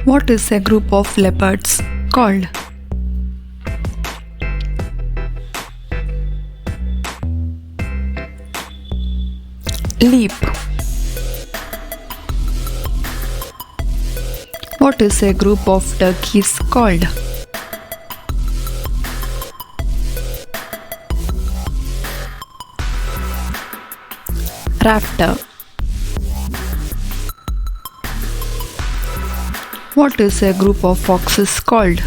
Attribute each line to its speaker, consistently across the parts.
Speaker 1: What is a group of leopards called? Leap. What is a group of turkeys called? Rafter. What is a group of foxes called?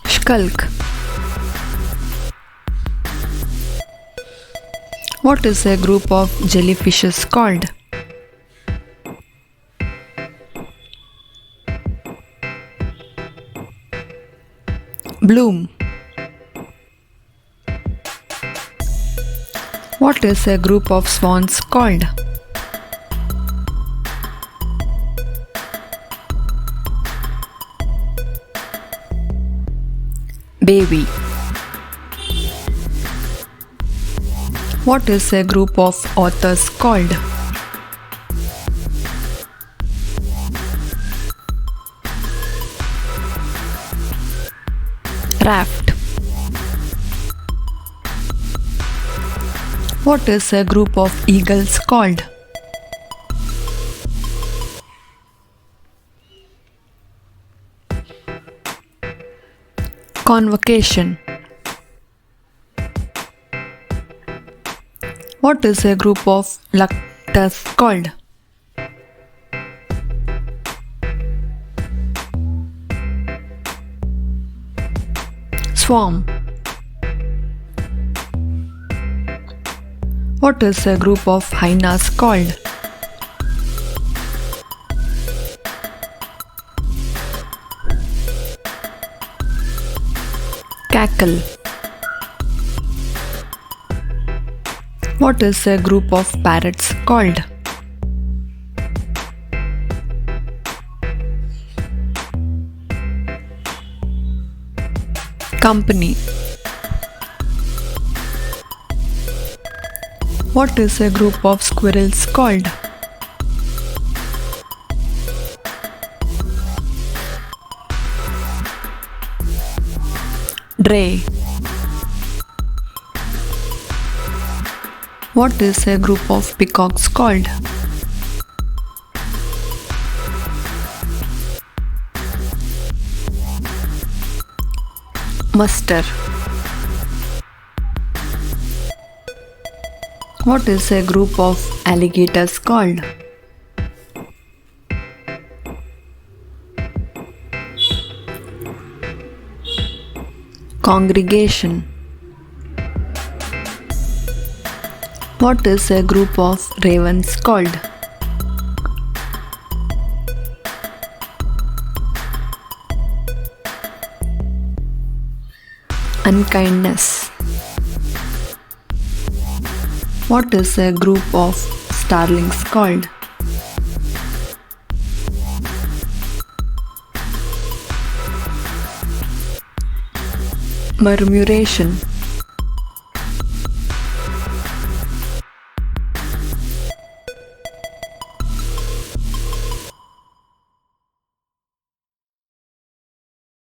Speaker 1: Skulk. What is a group of jellyfishes called? Bloom. What is a group of swans called? Baby. What is a group of otters called? Raft. What is a group of eagles called? Convocation. What is a group of luctors called? Swarm. What is a group of hyenas called? Cackle. What is a group of parrots called? Company. What is a group of squirrels called? Dray. What is a group of peacocks called? Muster. What is a group of alligators called? Congregation. What is a group of ravens called? Unkindness. What is a group of starlings called? Murmuration.